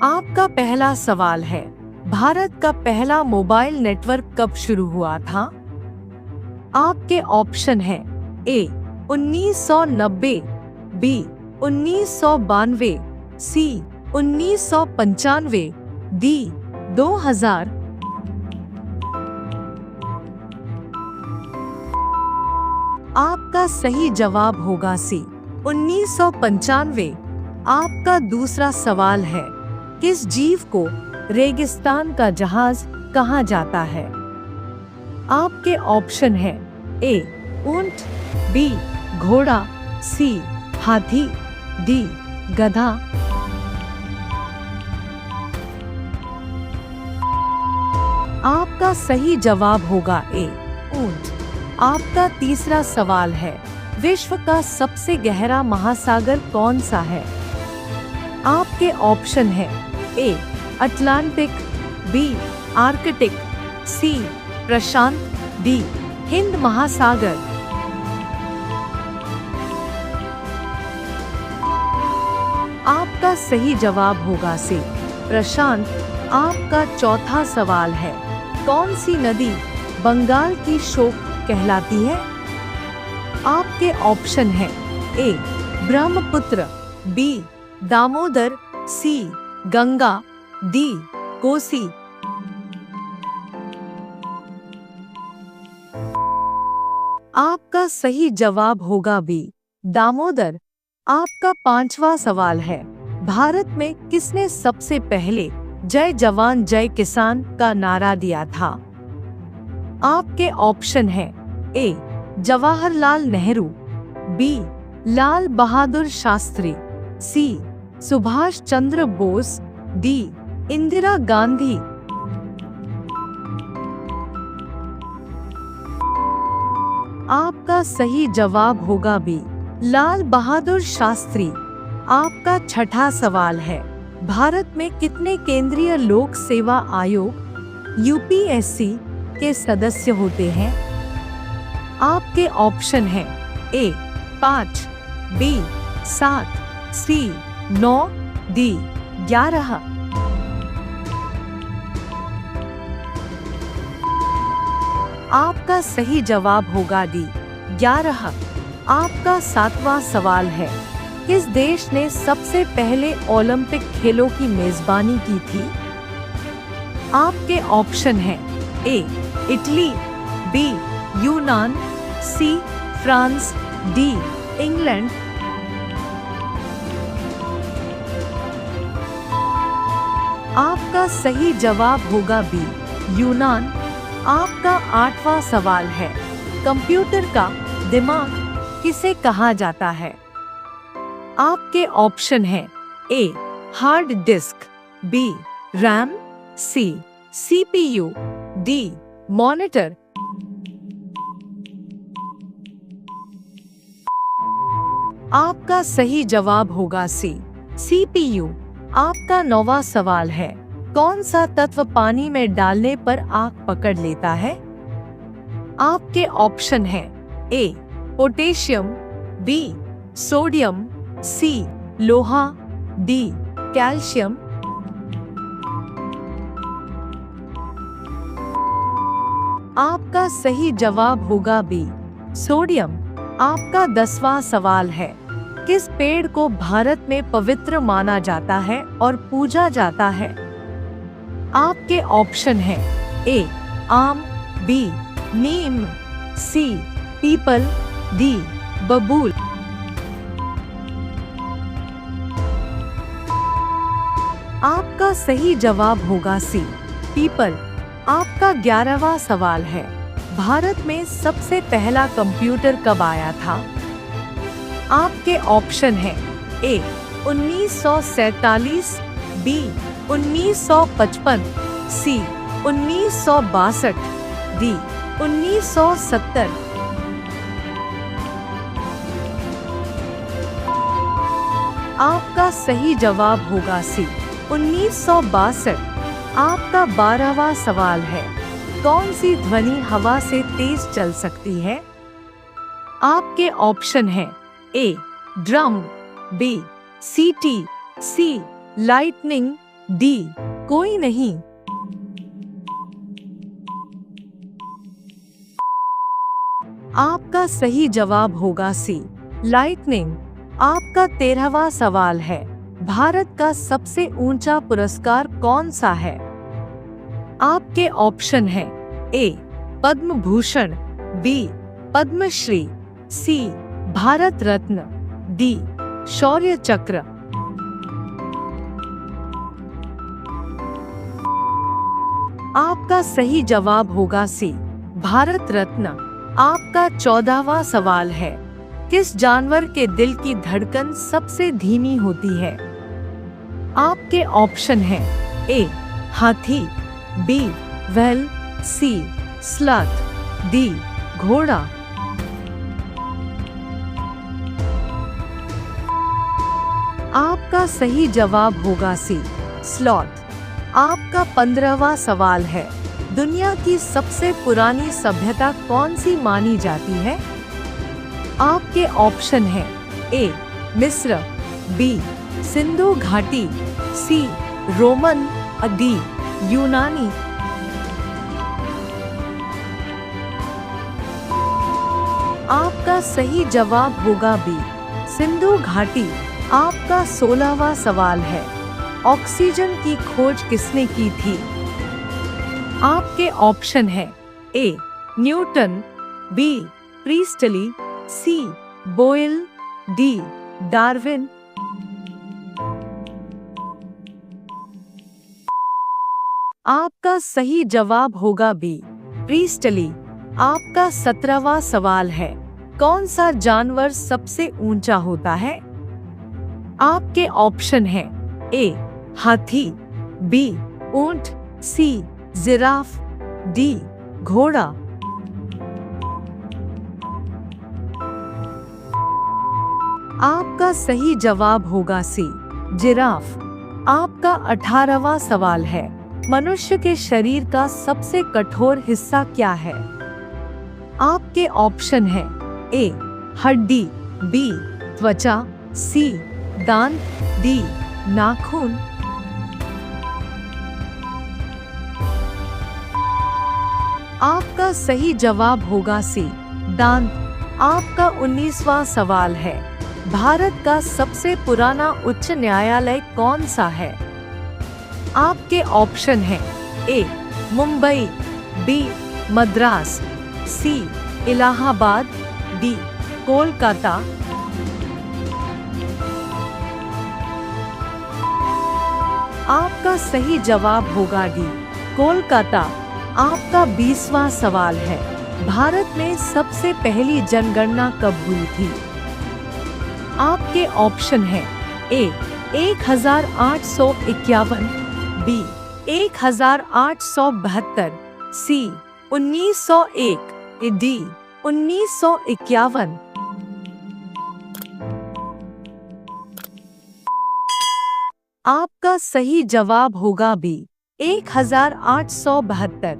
आपका पहला सवाल है, भारत का पहला मोबाइल नेटवर्क कब शुरू हुआ था? आपके ऑप्शन है ए 1990, बी 1992, सी 1995, डी 2000। आपका सही जवाब होगा सी 1995। आपका दूसरा सवाल है, किस जीव को रेगिस्तान का जहाज कहा जाता है? आपके ऑप्शन है ए ऊंट, बी घोड़ा, सी हाथी, डी गधा। आपका सही जवाब होगा ए ऊंट। आपका तीसरा सवाल है, विश्व का सबसे गहरा महासागर कौन सा है? आपके ऑप्शन है A Atlantic, B Arctic, C प्रशांत, डी हिंद महासागर। आपका सही जवाब होगा सी प्रशांत। आपका चौथा सवाल है, कौन सी नदी बंगाल की शोक कहलाती है? आपके ऑप्शन है ए ब्रह्मपुत्र, बी दामोदर, सी गंगा, डी कोसी। आपका सही जवाब होगा बी दामोदर। आपका पांचवा सवाल है, भारत में किसने सबसे पहले जय जवान जय किसान का नारा दिया था? आपके ऑप्शन है ए जवाहरलाल नेहरू, बी लाल बहादुर शास्त्री, सी सुभाष चंद्र बोस, डी इंदिरा गांधी। आपका सही जवाब होगा बी लाल बहादुर शास्त्री। आपका छठा सवाल है, भारत में कितने केंद्रीय लोक सेवा आयोग यूपीएससी के सदस्य होते हैं? आपके ऑप्शन है ए 5, बी 7, सी 9, डी 11। आपका सही जवाब होगा डी 11। आपका सातवां सवाल है, किस देश ने सबसे पहले ओलंपिक खेलों की मेजबानी की थी? आपके ऑप्शन है ए इटली, बी यूनान, सी फ्रांस, डी इंग्लैंड। आपका सही जवाब होगा बी यूनान। आपका आठवां सवाल है, कंप्यूटर का दिमाग किसे कहा जाता है? आपके ऑप्शन है A hard disk, B RAM, C CPU, D monitor. आपका सही जवाब होगा सी सीपीयू। आपका नौवां सवाल है, कौन सा तत्व पानी में डालने पर आग पकड़ लेता है? आपके ऑप्शन है ए पोटेशियम, बी सोडियम, सी लोहा, डी कैल्शियम। आपका सही जवाब होगा बी सोडियम। आपका 10वां सवाल है, किस पेड़ को भारत में पवित्र माना जाता है और पूजा जाता है? आपके ऑप्शन है ए आम, बी नीम, सी पीपल, डी बबूल। आपका सही जवाब होगा सी पीपल। आपका 11वां सवाल है, भारत में सबसे पहला कंप्यूटर कब आया था? आपके ऑप्शन है ए 1947, बी 1955, सी 1962, डी 1970। आपका सही जवाब होगा सी 1962। आपका 12वां सवाल है, कौन सी ध्वनि हवा से तेज चल सकती है? आपके ऑप्शन है ए ड्रम, बी सीटी, सी लाइटनिंग, डी कोई नहीं। आपका सही जवाब होगा सी लाइटनिंग। आपका 13वां सवाल है, भारत का सबसे ऊंचा पुरस्कार कौन सा है? आपके ऑप्शन हैं ए पद्म भूषण, बी पद्मश्री, सी भारत रत्न, डी शौर्य चक्र। आपका सही जवाब होगा सी भारत रत्न। आपका 14वां सवाल है, किस जानवर के दिल की धड़कन सबसे धीमी होती है? आपके ऑप्शन हैं ए हाथी, बी व्हेल, सी स्लथ, डी घोड़ा। आपका सही जवाब होगा सी स्लॉथ। आपका 15वां सवाल है, दुनिया की सबसे पुरानी सभ्यता कौन सी मानी जाती है? आपके ऑप्शन हैं ए मिस्र, बी सिंधु घाटी, सी रोमन, डी यूनानी। आपका सही जवाब होगा बी सिंधु घाटी। आपका 16वां सवाल है, ऑक्सीजन की खोज किसने की थी? आपके ऑप्शन हैं ए न्यूटन, बी प्रीस्टली, सी बोयल, डी डार्विन। आपका सही जवाब होगा बी प्रीस्टली। आपका 17वां सवाल है, कौन सा जानवर सबसे ऊंचा होता है? आपके ऑप्शन हैं ए हाथी, बी ऊंट, सी जिराफ, डी घोड़ा। आपका सही जवाब होगा सी जिराफ। आपका 18वां सवाल है, मनुष्य के शरीर का सबसे कठोर हिस्सा क्या है? आपके ऑप्शन हैं ए हड्डी, बी त्वचा, सी दांत, डी नाखून। आपका सही जवाब होगा सी दांत। आपका 19वां सवाल है, भारत का सबसे पुराना उच्च न्यायालय कौन सा है? आपके ऑप्शन हैं ए मुंबई, बी मद्रास, सी इलाहाबाद, डी कोलकाता। आपका सही जवाब होगा डी कोलकाता। आपका 20वां सवाल है, भारत में सबसे पहली जनगणना कब हुई थी? आपके ऑप्शन हैं ए 1851, बी 1872, सी 1901, डी 1951। आपका सही जवाब होगा बी 1872।